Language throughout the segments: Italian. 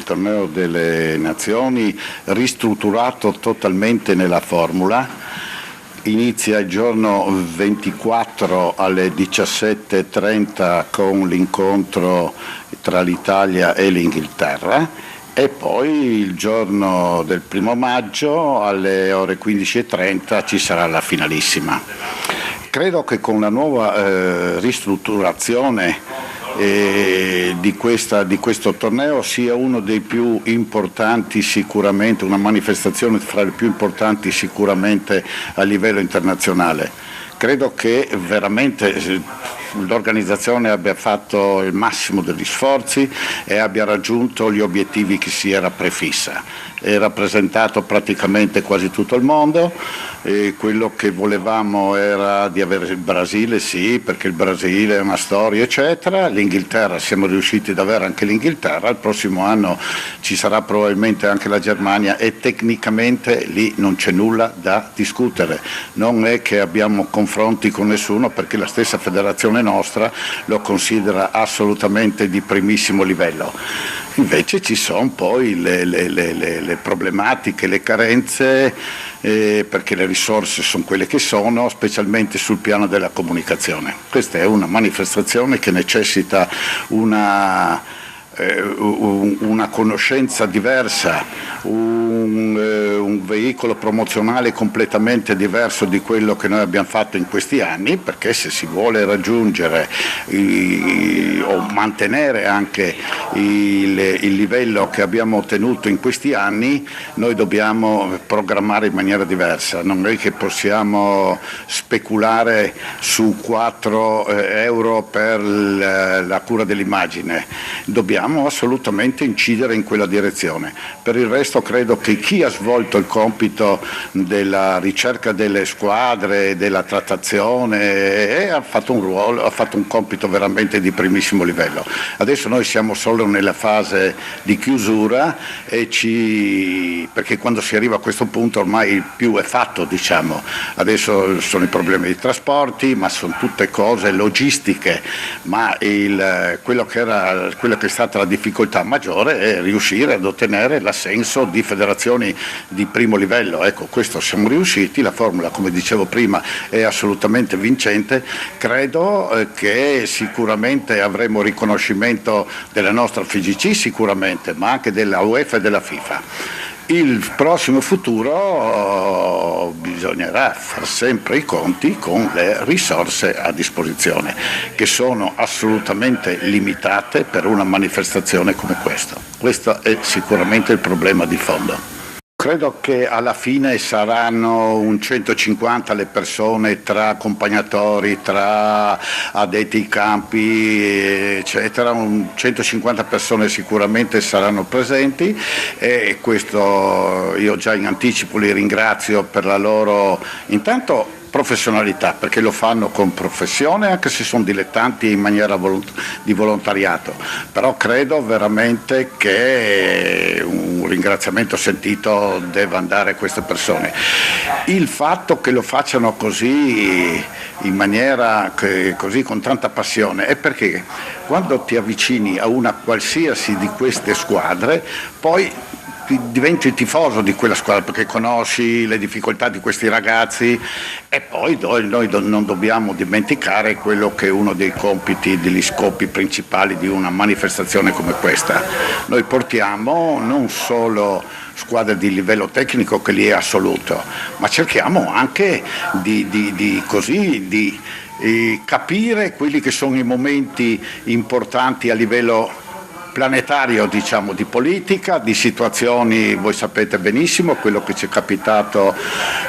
il torneo delle nazioni ristrutturato totalmente nella formula. Inizia il giorno 24 alle 17:30 con l'incontro tra l'Italia e l'Inghilterra e poi il giorno del 1° maggio alle ore 15:30 ci sarà la finalissima. Credo che con la nuova ristrutturazione di questo torneo sia uno dei più importanti sicuramente, una manifestazione fra le più importanti sicuramente a livello internazionale. Credo che veramente l'organizzazione abbia fatto il massimo degli sforzi e abbia raggiunto gli obiettivi che si era prefissa. È rappresentato praticamente quasi tutto il mondo e quello che volevamo era di avere il Brasile, sì, perché il Brasile è una storia eccetera, l'Inghilterra, siamo riusciti ad avere anche l'Inghilterra, il prossimo anno ci sarà probabilmente anche la Germania e tecnicamente lì non c'è nulla da discutere, non è che abbiamo confronti con nessuno perché la stessa federazione nostra lo considera assolutamente di primissimo livello. Invece ci sono poi le problematiche, le carenze, perché le risorse sono quelle che sono, specialmente sul piano della comunicazione. Questa è una manifestazione che necessita una conoscenza diversa, un veicolo promozionale completamente diverso di quello che noi abbiamo fatto in questi anni, perché se si vuole raggiungere o mantenere anche il livello che abbiamo ottenuto in questi anni, noi dobbiamo programmare in maniera diversa, non è che possiamo speculare su 4 euro per la cura dell'immagine, dobbiamo assolutamente incidere in quella direzione. Per il resto credo che chi ha svolto il compito della ricerca delle squadre, della trattazione, ha fatto un compito veramente di primissimo livello. Adesso noi siamo solo nella fase di chiusura perché quando si arriva a questo punto ormai il più è fatto, diciamo. Adesso sono i problemi di trasporti, ma sono tutte cose logistiche, ma quello che è stata la difficoltà maggiore è riuscire ad ottenere l'assenso di federazioni di primo livello. Ecco, questo siamo riusciti, la formula, come dicevo prima, è assolutamente vincente. Credo che sicuramente avremo riconoscimento della nostra FIGC sicuramente, ma anche della UEFA e della FIFA. Il prossimo futuro bisognerà far sempre i conti con le risorse a disposizione, che sono assolutamente limitate per una manifestazione come questa. Questo è sicuramente il problema di fondo. Credo che alla fine saranno un 150 le persone tra accompagnatori, tra addetti ai campi, eccetera, 150 persone sicuramente saranno presenti e questo io già in anticipo li ringrazio per la loro intanto professionalità, perché lo fanno con professione anche se sono dilettanti in maniera di volontariato, però credo veramente che un ringraziamento sentito deve andare a queste persone. Il fatto che lo facciano così in maniera così con tanta passione è perché quando ti avvicini a una qualsiasi di queste squadre poi diventi tifoso di quella squadra perché conosci le difficoltà di questi ragazzi e poi noi non dobbiamo dimenticare quello che è uno dei compiti, degli scopi principali di una manifestazione come questa. Noi portiamo non solo squadre di livello tecnico che lì è assoluto, ma cerchiamo anche di capire quelli che sono i momenti importanti a livello planetario, diciamo, di politica, di situazioni, voi sapete benissimo quello che ci è capitato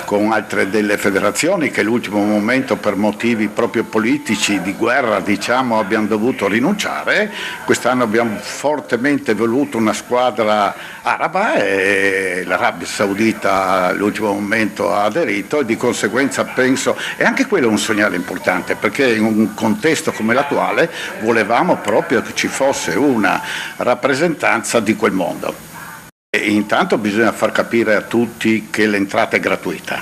con altre delle federazioni che l'ultimo momento per motivi proprio politici di guerra, diciamo, abbiamo dovuto rinunciare. Quest'anno abbiamo fortemente voluto una squadra araba e l'Arabia Saudita all'ultimo momento ha aderito e di conseguenza penso, e anche quello è un segnale importante perché in un contesto come l'attuale volevamo proprio che ci fosse una rappresentanza di quel mondo. E intanto bisogna far capire a tutti che l'entrata è gratuita,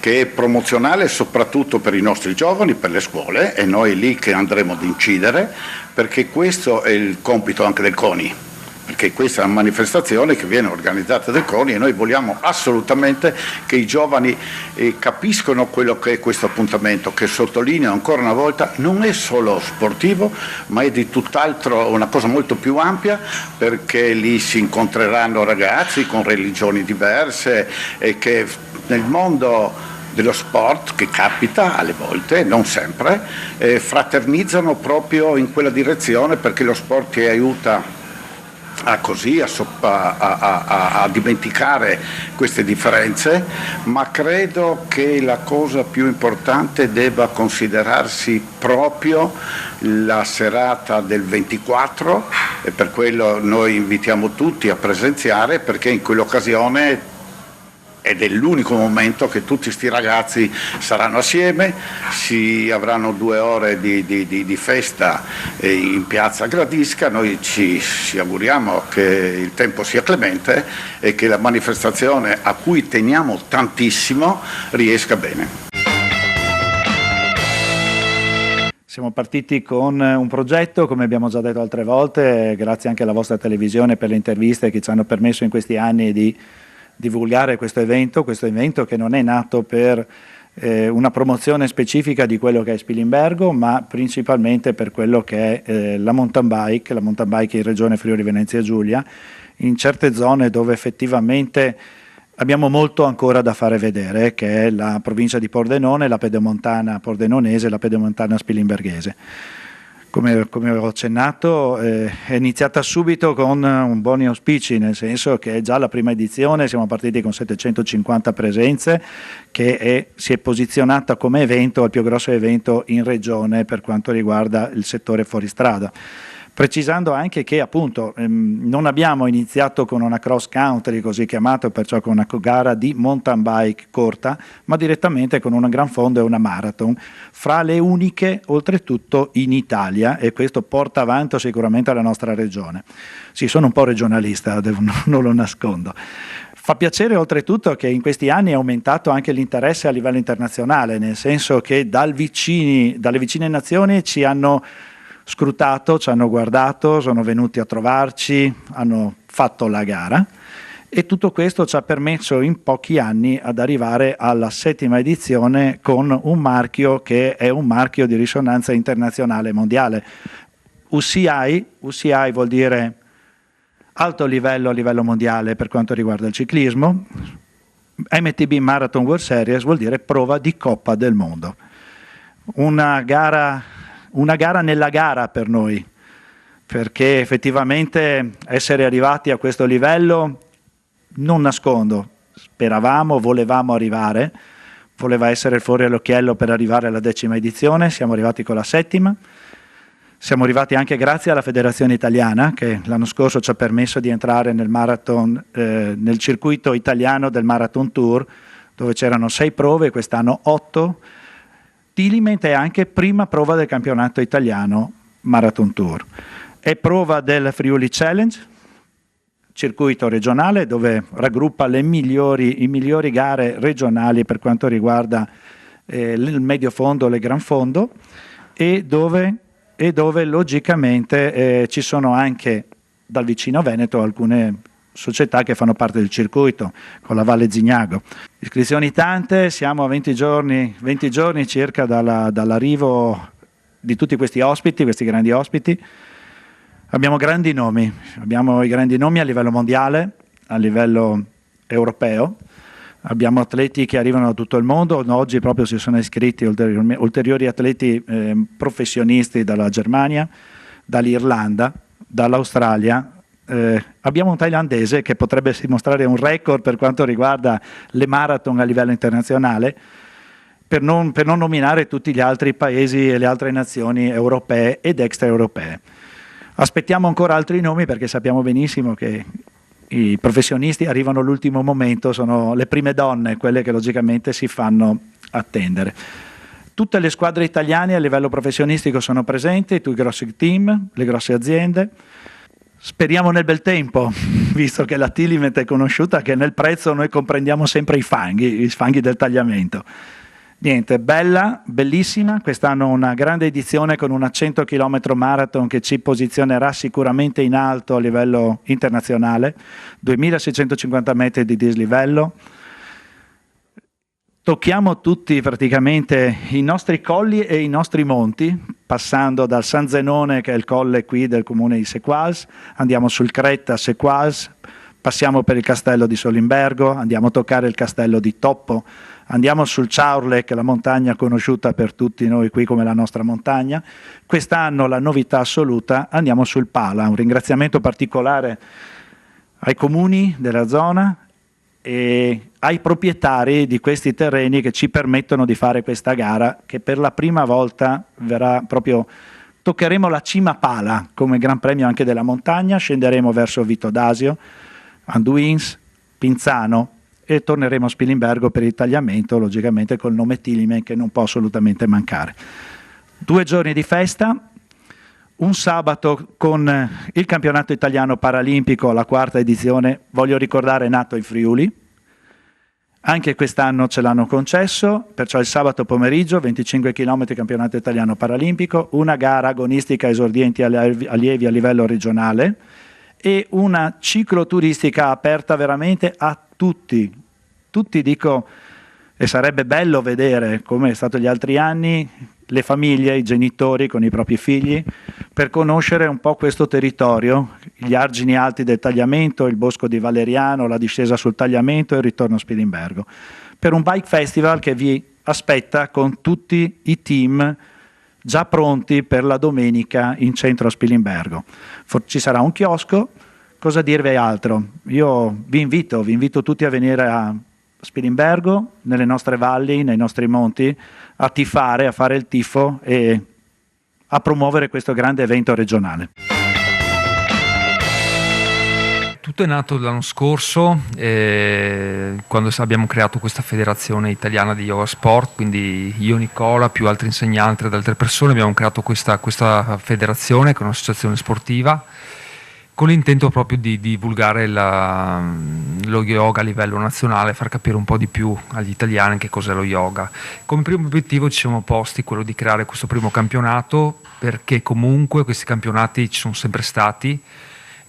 che è promozionale soprattutto per i nostri giovani, per le scuole, e noi lì che andremo ad incidere, perché questo è il compito anche del CONI. perché questa è una manifestazione che viene organizzata dal CONI e noi vogliamo assolutamente che i giovani capiscono quello che è questo appuntamento, che sottolineo ancora una volta non è solo sportivo ma è di tutt'altro, una cosa molto più ampia, perché lì si incontreranno ragazzi con religioni diverse e che nel mondo dello sport, che capita alle volte, non sempre, fraternizzano proprio in quella direzione, perché lo sport ti aiuta a dimenticare queste differenze, ma credo che la cosa più importante debba considerarsi proprio la serata del 24, e per quello noi invitiamo tutti a presenziare, perché in quell'occasione ed è l'unico momento che tutti questi ragazzi saranno assieme, si avranno 2 ore di festa in piazza Gradisca. Noi ci auguriamo che il tempo sia clemente e che la manifestazione, a cui teniamo tantissimo, riesca bene. Siamo partiti con un progetto, come abbiamo già detto altre volte, grazie anche alla vostra televisione per le interviste che ci hanno permesso in questi anni di divulgare questo evento che non è nato per una promozione specifica di quello che è Spilimbergo, ma principalmente per quello che è la mountain bike in Regione Friuli Venezia Giulia, in certe zone dove effettivamente abbiamo molto ancora da fare vedere, che è la provincia di Pordenone, la pedemontana pordenonese e la pedemontana spilimberghese. Come ho accennato, è iniziata subito con buoni auspici, nel senso che già la prima edizione siamo partiti con 750 presenze, che si è posizionata come evento, il più grosso evento in regione per quanto riguarda il settore fuoristrada. Precisando anche che appunto non abbiamo iniziato con una cross country così chiamato, perciò con una gara di mountain bike corta, ma direttamente con un gran fondo e una marathon, fra le uniche oltretutto in Italia, e questo porta avanti sicuramente la nostra regione. Sì, sono un po' regionalista, non lo nascondo. Fa piacere oltretutto che in questi anni è aumentato anche l'interesse a livello internazionale, nel senso che dalle vicine nazioni ci hanno scrutato, ci hanno guardato, sono venuti a trovarci, hanno fatto la gara, e tutto questo ci ha permesso in pochi anni ad arrivare alla 7ª edizione con un marchio che è un marchio di risonanza internazionale mondiale. UCI vuol dire alto livello a livello mondiale per quanto riguarda il ciclismo, MTB Marathon World Series vuol dire prova di Coppa del Mondo. Una gara nella gara per noi, perché effettivamente essere arrivati a questo livello, non nascondo, volevamo arrivare, voleva essere il fuori all'occhiello per arrivare alla 10ª edizione, siamo arrivati con la 7ª, siamo arrivati anche grazie alla Federazione Italiana che l'anno scorso ci ha permesso di entrare nel marathon, nel circuito italiano del Marathon Tour, dove c'erano 6 prove, quest'anno 8. Tiliment è anche prima prova del campionato italiano Marathon Tour. È prova del Friuli Challenge, circuito regionale dove raggruppa i migliori gare regionali per quanto riguarda il medio fondo e il gran fondo, e dove logicamente ci sono anche dal vicino Veneto alcune società che fanno parte del circuito, con la Valle Zignago. Iscrizioni tante, siamo a 20 giorni circa dall'arrivo di tutti questi grandi ospiti. Abbiamo grandi nomi, abbiamo i grandi nomi a livello mondiale, a livello europeo, abbiamo atleti che arrivano da tutto il mondo, oggi proprio si sono iscritti ulteriori atleti professionisti dalla Germania, dall'Irlanda, dall'Australia. Abbiamo un thailandese che potrebbe dimostrare un record per quanto riguarda le marathon a livello internazionale, per non nominare tutti gli altri paesi e le altre nazioni europee ed extraeuropee. Aspettiamo ancora altri nomi perché sappiamo benissimo che i professionisti arrivano all'ultimo momento, sono le prime donne quelle che logicamente si fanno attendere. Tutte le squadre italiane a livello professionistico sono presenti, tutti i grossi team, le grosse aziende. Speriamo nel bel tempo, visto che la Tiliment è conosciuta che nel prezzo noi comprendiamo sempre i fanghi del tagliamento. Niente, bella, bellissima, quest'anno una grande edizione con una 100 km marathon che ci posizionerà sicuramente in alto a livello internazionale, 2650 metri di dislivello. Tocchiamo tutti praticamente i nostri colli e i nostri monti, passando dal San Zenone, che è il colle qui del comune di Séquoise, andiamo sul Creta Séquoise, passiamo per il castello di Solimbergo, andiamo a toccare il castello di Toppo, andiamo sul Ciaurle, che è la montagna conosciuta per tutti noi qui come la nostra montagna. Quest'anno la novità assoluta, andiamo sul Pala. Un ringraziamento particolare ai comuni della zona e ai proprietari di questi terreni che ci permettono di fare questa gara, che per la prima volta verrà proprio, toccheremo la cima Pala come Gran Premio anche della montagna, scenderemo verso Vito d'Asio, Anduins, Pinzano e torneremo a Spilimbergo per il tagliamento, logicamente col nome Tilimen che non può assolutamente mancare. 2 giorni di festa, un sabato con il campionato italiano paralimpico, la 4ª edizione, voglio ricordare, è nato in Friuli, anche quest'anno ce l'hanno concesso, perciò il sabato pomeriggio 25 km campionato italiano paralimpico, una gara agonistica esordienti allievi a livello regionale e una cicloturistica aperta veramente a tutti dico, e sarebbe bello vedere, come è stato gli altri anni, le famiglie, i genitori con i propri figli, per conoscere un po' questo territorio, gli argini alti del tagliamento, il bosco di Valeriano, la discesa sul tagliamento e il ritorno a Spilimbergo, per un bike festival che vi aspetta con tutti i team già pronti per la domenica in centro a Spilimbergo. Ci sarà un chiosco, cosa dirvi altro? Io vi invito tutti a venire a Spilimbergo, nelle nostre valli, nei nostri monti, a tifare, a fare il tifo e a promuovere questo grande evento regionale. Tutto è nato l'anno scorso, quando abbiamo creato questa federazione italiana di yoga sport, quindi io, Nicola, più altri insegnanti ed altre persone abbiamo creato questa federazione, che è un'associazione sportiva, con l'intento proprio di divulgare lo yoga a livello nazionale, far capire un po' di più agli italiani che cos'è lo yoga. Come primo obiettivo ci siamo posti quello di creare questo primo campionato, perché comunque questi campionati ci sono sempre stati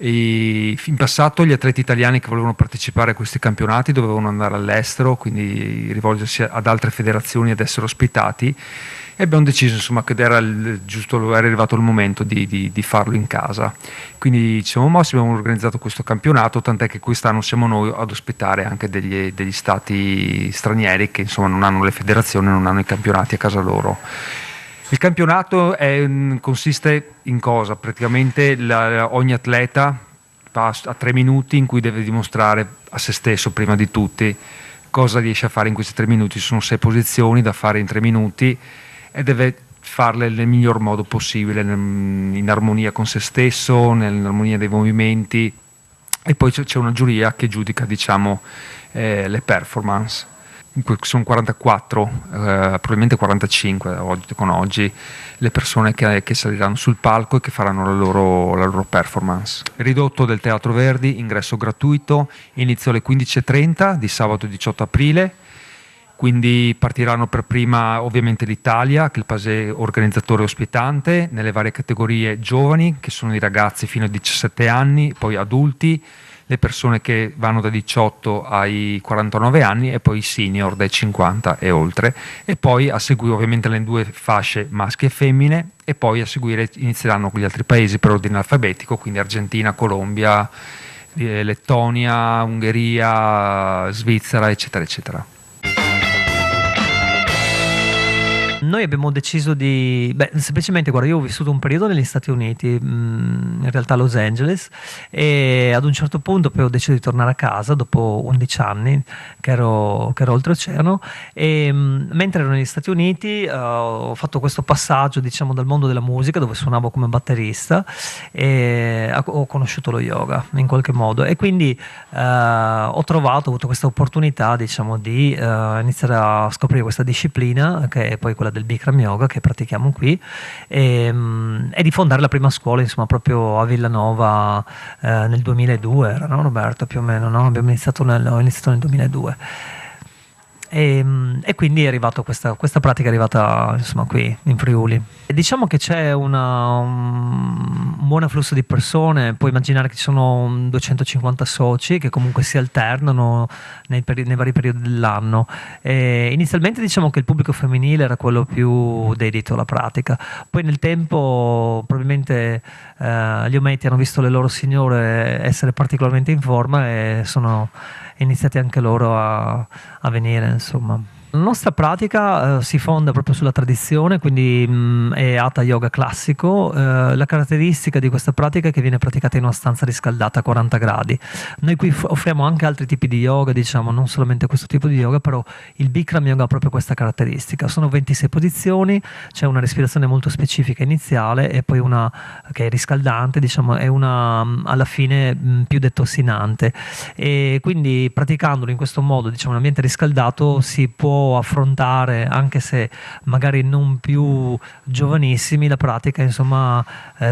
e in passato gli atleti italiani che volevano partecipare a questi campionati dovevano andare all'estero, quindi rivolgersi ad altre federazioni ed essere ospitati, e abbiamo deciso insomma che era arrivato il momento di farlo in casa. Quindi ci siamo mossi, abbiamo organizzato questo campionato, tant'è che quest'anno siamo noi ad ospitare anche degli stati stranieri che insomma non hanno le federazioni, non hanno i campionati a casa loro. Il campionato consiste in cosa? Praticamente ogni atleta va a 3 minuti in cui deve dimostrare a se stesso prima di tutti cosa riesce a fare in questi 3 minuti. Ci sono 6 posizioni da fare in 3 minuti e deve farle nel miglior modo possibile, in armonia con se stesso, nell'armonia dei movimenti, e poi c'è una giuria che giudica, diciamo, le performance. Sono 44, probabilmente 45 oggi le persone che saliranno sul palco e che faranno la loro performance. Ridotto del Teatro Verdi, ingresso gratuito, inizio alle 15:30 di sabato 18 aprile. Quindi partiranno per prima ovviamente l'Italia, che è il paese organizzatore ospitante, nelle varie categorie giovani, che sono i ragazzi fino a 17 anni, poi adulti, le persone che vanno da 18 ai 49 anni e poi i senior dai 50 e oltre, e poi a seguire ovviamente le 2 fasce maschi e femmine, e poi a seguire inizieranno con gli altri paesi per ordine alfabetico, quindi Argentina, Colombia, Lettonia, Ungheria, Svizzera, eccetera, eccetera. Noi abbiamo deciso semplicemente, guarda, io ho vissuto un periodo negli Stati Uniti, in realtà a Los Angeles, e ad un certo punto poi ho deciso di tornare a casa dopo 11 anni che ero oltreoceano, e mentre ero negli Stati Uniti ho fatto questo passaggio, diciamo, dal mondo della musica, dove suonavo come batterista, e ho conosciuto lo yoga in qualche modo, e quindi ho avuto questa opportunità, diciamo, di iniziare a scoprire questa disciplina, che è poi quella del Bikram Yoga che pratichiamo qui, e di fondare la prima scuola, insomma, proprio a Villanova nel 2002, era, no, Roberto, più o meno, no? Ho iniziato nel 2002. E quindi è arrivato questa pratica è arrivata insomma qui in Friuli. E diciamo che c'è un buon afflusso di persone, puoi immaginare che ci sono 250 soci che comunque si alternano nei vari periodi dell'anno. E inizialmente diciamo che il pubblico femminile era quello più dedito alla pratica, poi nel tempo probabilmente gli ometti hanno visto le loro signore essere particolarmente in forma e sono iniziati anche loro a venire, insomma. La nostra pratica si fonda proprio sulla tradizione, quindi è Hatha Yoga classico. La caratteristica di questa pratica è che viene praticata in una stanza riscaldata a 40 gradi. Noi qui offriamo anche altri tipi di yoga, diciamo, non solamente questo tipo di yoga, però il Bikram Yoga ha proprio questa caratteristica. Sono 26 posizioni, c'è una respirazione molto specifica iniziale e poi una che è riscaldante, diciamo, e una alla fine più detossinante. E quindi praticandolo in questo modo, diciamo, un ambiente riscaldato, si può affrontare, anche se magari non più giovanissimi, la pratica, insomma,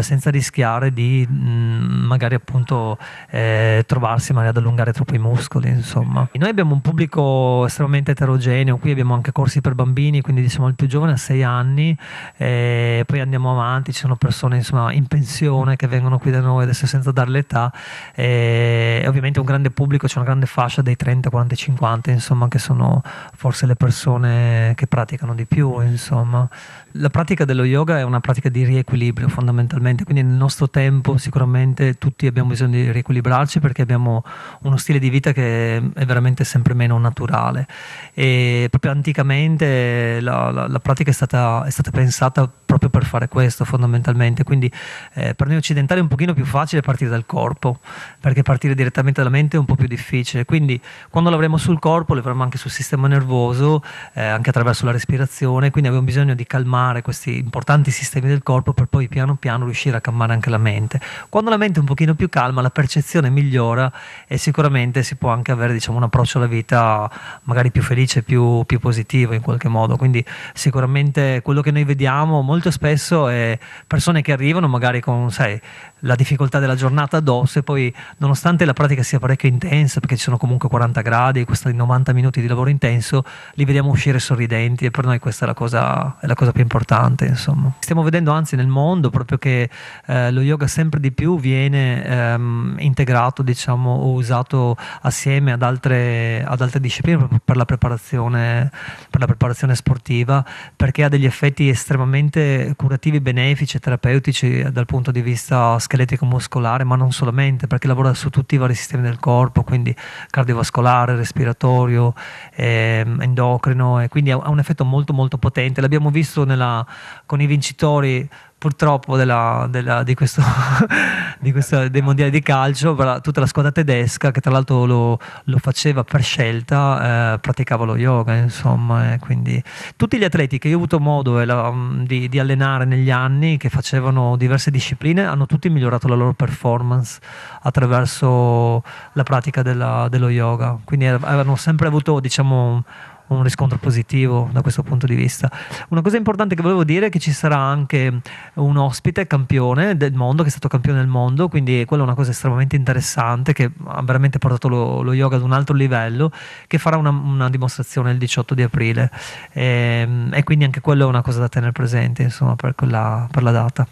senza rischiare di magari appunto trovarsi magari ad allungare troppo i muscoli, insomma. Noi abbiamo un pubblico estremamente eterogeneo, qui abbiamo anche corsi per bambini, quindi diciamo il più giovane ha 6 anni, poi andiamo avanti, ci sono persone insomma in pensione che vengono qui da noi adesso senza dare l'età, e ovviamente un grande pubblico, c'è una grande fascia dei 30, 40, 50, insomma, che sono forse le persone che praticano di più, insomma. La pratica dello yoga è una pratica di riequilibrio fondamentalmente, quindi nel nostro tempo sicuramente tutti abbiamo bisogno di riequilibrarci perché abbiamo uno stile di vita che è veramente sempre meno naturale, e proprio anticamente la pratica è stata pensata proprio per fare questo fondamentalmente, quindi per noi occidentali è un pochino più facile partire dal corpo, perché partire direttamente dalla mente è un po' più difficile, quindi quando l'avremo sul corpo l'avremo anche sul sistema nervoso, anche attraverso la respirazione, quindi abbiamo bisogno di calmare questi importanti sistemi del corpo per poi piano piano riuscire a calmare anche la mente. Quando la mente è un pochino più calma, la percezione migliora e sicuramente si può anche avere, diciamo, un approccio alla vita magari più felice, più positivo in qualche modo. Quindi sicuramente quello che noi vediamo molto spesso è persone che arrivano magari con, sai, la difficoltà della giornata addosso e poi, nonostante la pratica sia parecchio intensa, perché ci sono comunque 40 gradi, questi 90 minuti di lavoro intenso, li vediamo uscire sorridenti, e per noi questa è la cosa più importante, insomma. Stiamo vedendo anzi nel mondo proprio che lo yoga sempre di più viene integrato, diciamo, o usato assieme ad altre discipline per la preparazione sportiva, perché ha degli effetti estremamente curativi, benefici e terapeutici dal punto di vista scheletico muscolare, ma non solamente, perché lavora su tutti i vari sistemi del corpo, quindi cardiovascolare, respiratorio, endocrino, e quindi ha un effetto molto molto potente. L'abbiamo visto con i vincitori purtroppo di questo dei mondiali di calcio, tutta la squadra tedesca, che tra l'altro lo faceva per scelta, praticava lo yoga, insomma, quindi tutti gli atleti che io ho avuto modo di allenare negli anni, che facevano diverse discipline, hanno tutti migliorato la loro performance attraverso la pratica dello yoga, quindi avevano sempre avuto, diciamo, un riscontro positivo da questo punto di vista. Una cosa importante che volevo dire è che ci sarà anche un ospite campione del mondo, che è stato campione del mondo, quindi quella è una cosa estremamente interessante, che ha veramente portato lo yoga ad un altro livello, che farà una dimostrazione il 18 di aprile, e quindi anche quello è una cosa da tenere presente, insomma, per la data.